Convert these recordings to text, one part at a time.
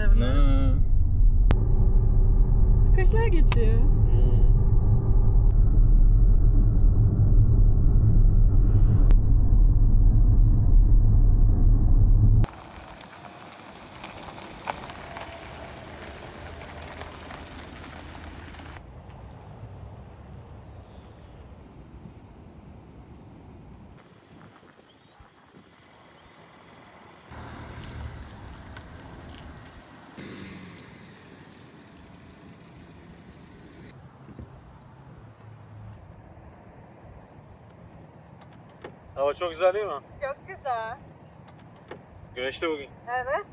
evler. Kuşlar geçiyor. Hava çok güzel değil mi? Çok güzel. Güneşli bugün. Evet.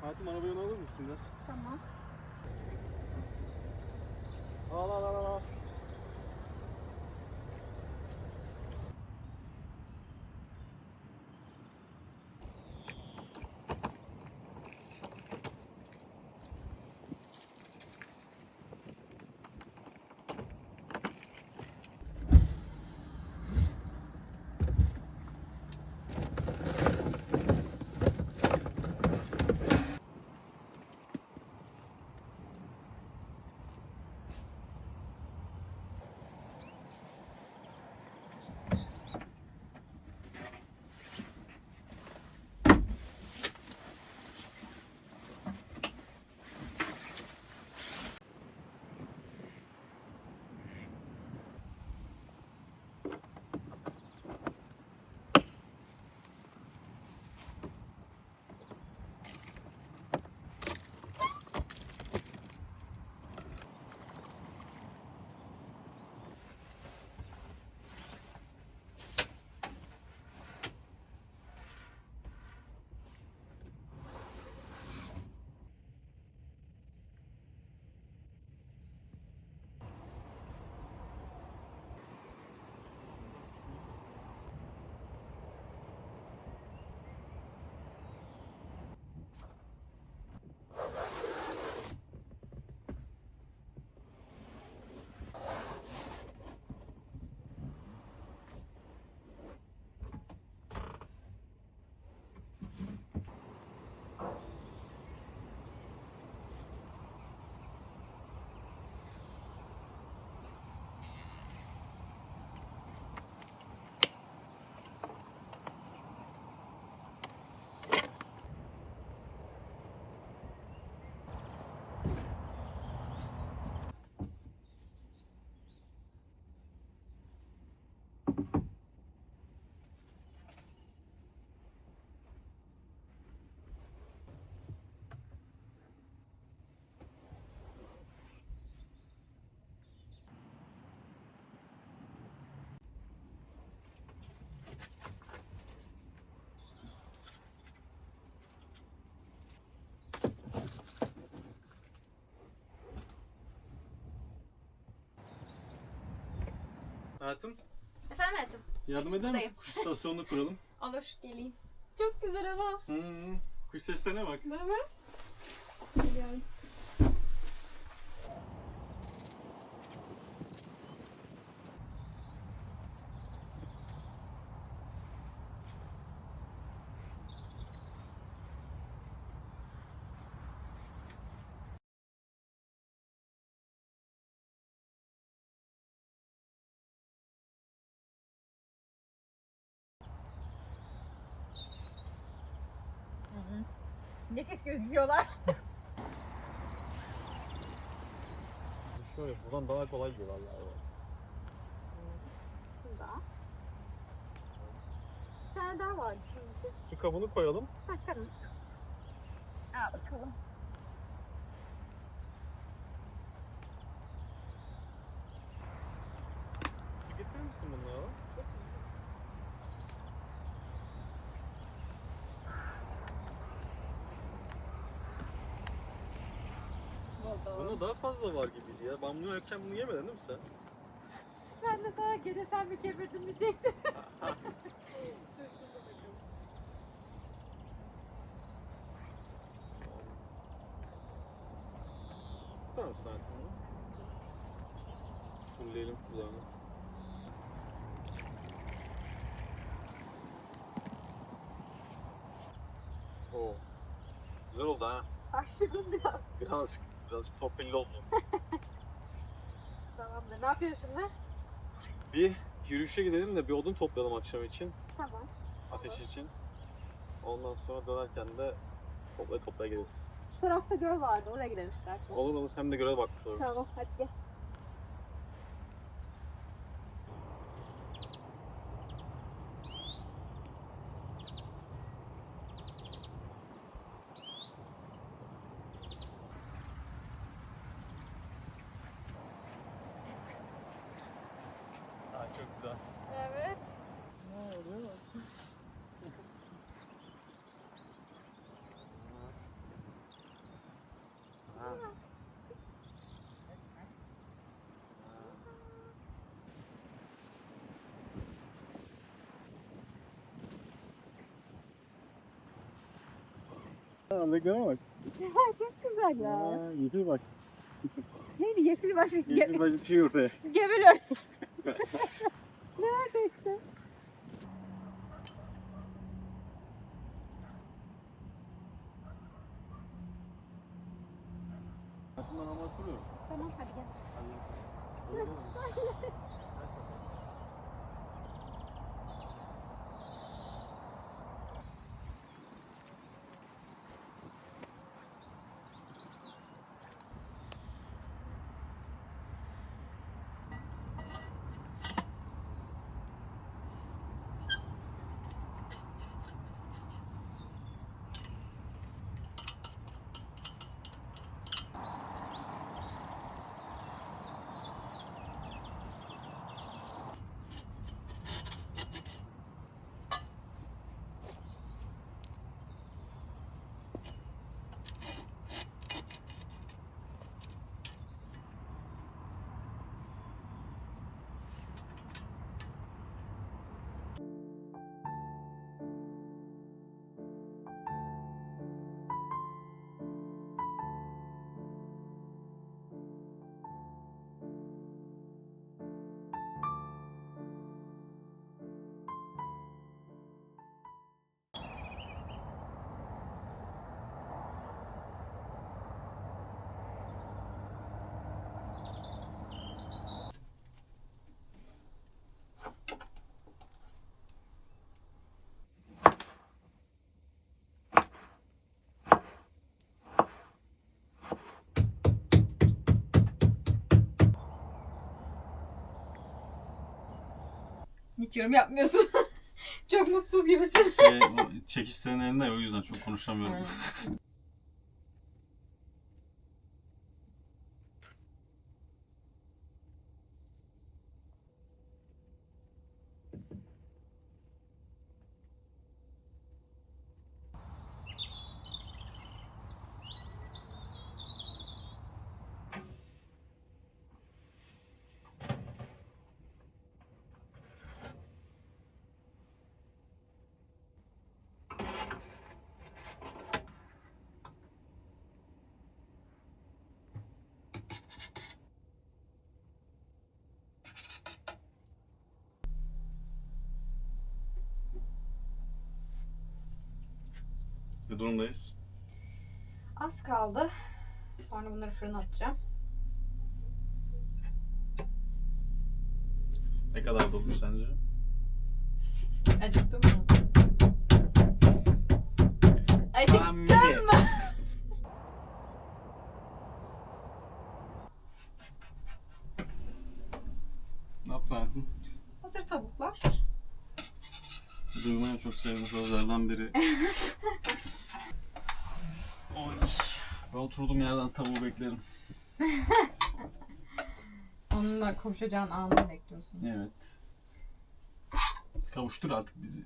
Hayatım arabayı alır mısın biraz? Tamam. Al. Hayatım, Efendim hayatım. yardım eder misin? Buradayım. Kuş istasyonunu kuralım. Olur geleyim. Çok güzel hava. Kuş seslerine bak. Değil mi? Geliyorum. Nefis gözüküyorlar. Şöyle buradan daha kolay gidiyor vallahi. Burada. Bir tane daha var. Su kabını koyalım. Saçarım. Al bakalım. Su getirir misin bunlara? Bunda daha fazla var gibiydi ya. Ben bunu yerken bunu yemedin değil mi sen? Ben de sana gene sen mi kevirdin diyecektim. Tutar mısın hayatım bunu? Fulleyelim sularını. Oo. Güzel oldu ha. Aşırı biraz. Birazcık torpilli oldu. Tamamdır. Ne yapıyorsun şimdi? Bir yürüyüşe gidelim de bir odun toplayalım akşam için. Tamam. Ateş için. Ondan sonra dönerken de toplaya geliriz. Şu tarafta göl vardı. Oraya gidelim istersen. Olur olur, hem de göre bakmış oluruz. Tamam. Hadi gel. Ha, çok güzel. Evet. Reklama bak. Çok güzel ya. Yeşil baş. Neydi yeşil başlık? Yeşil baş bir şey ortaya. Gebeliyor. Neredeyse. Ben ama kuruyorum. Tamam hadi gel. Hiç yorum yapmıyorsun. Çok mutsuz gibisin. Çekiş senin elinde ya, o yüzden çok konuşamıyorum. Ne durumdayız? Az kaldı. Sonra bunları fırına atacağım. Ne kadar dolmuş sence? Acıktın mı? Acıktın mı? Ne yaptın hayatım? Hazır tavuklar. Duymayı çok sevdiğim sözlerden biri. Oy. Ben oturduğum yerden tavuğu beklerim. Onunla kavuşacağın anı bekliyorsun. Evet. Kavuştur artık bizi.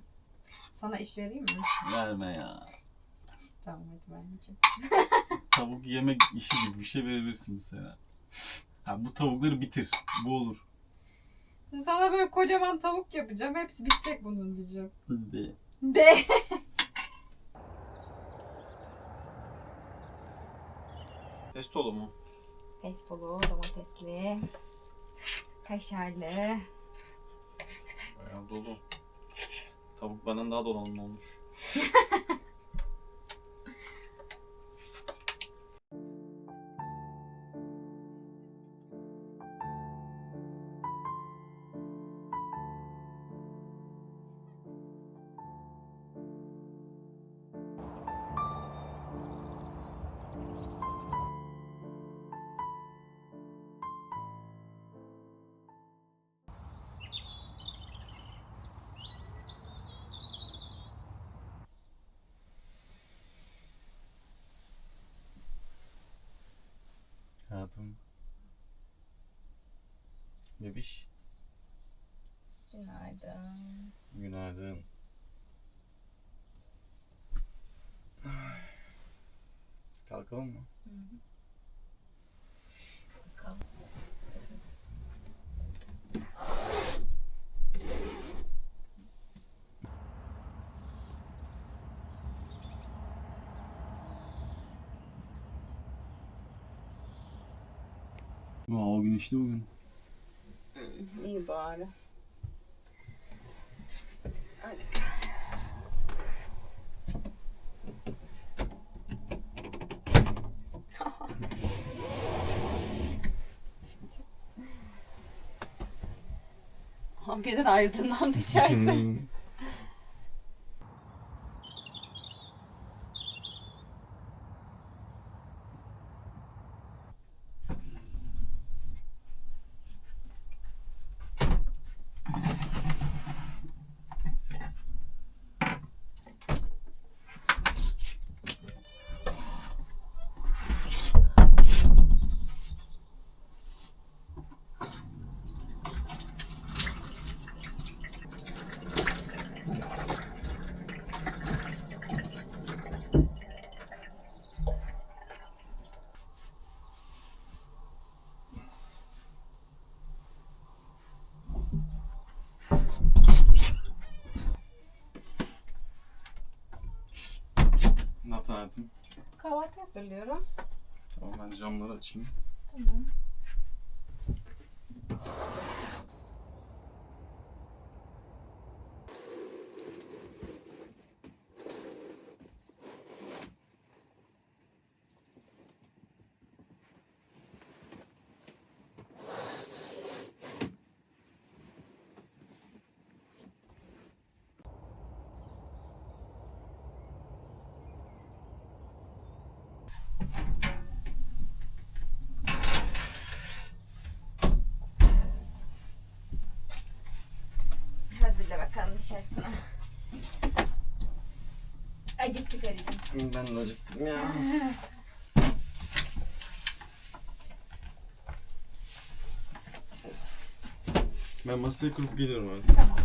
Sana iş vereyim mi? Verme ya. Tamam hadi vermeyeceğim. Tavuk yemek işi gibi bir şey verebilirsin mesela. Ha, bu tavukları bitir. Bu olur. Sana böyle kocaman tavuk yapacağım. Hepsi bitecek bunun diyeceğim. De. De. Testolu mu? Pestolu, domatesli, kaşarlı. Bayağı dolu. Tavuk benden daha donanımlı olmuş. Hayatım. Bebiş. Günaydın. Günaydın. Kalkalım mı? Bakalım. O güneşli bugün. İyi bari. Hadi. Birden aydınlandı içerisi. Ne yaptın hayatım? Kahvaltı hazırlıyorum. Tamam, ben camları açayım. Tamam. Hazırla bakalım dışarısına. Acıktık arayacağım. Ben de acıktım ya. Ben masayı kurup geliyorum artık. Tamam.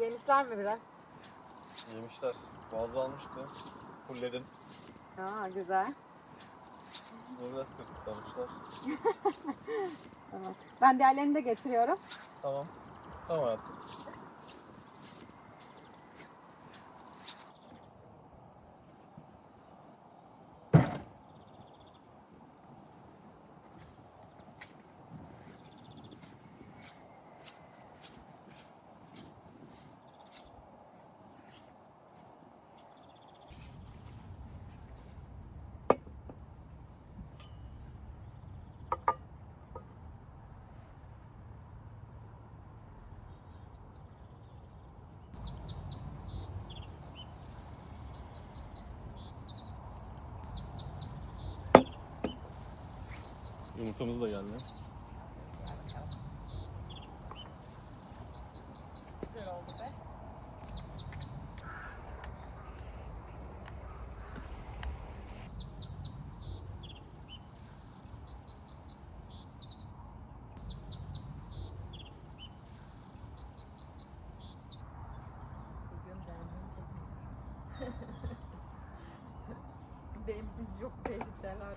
Yemişler mi biraz? Yemişler. Boğazı almıştı. Fulledim. Aa, güzel. Bunu biraz kırpıklamışlar. Tamam. Ben diğerlerini de getiriyorum. Tamam. Tamam hayatım. Yumurtamız da geldi. Güzel oldu be. Benim için çok değişik şeyler.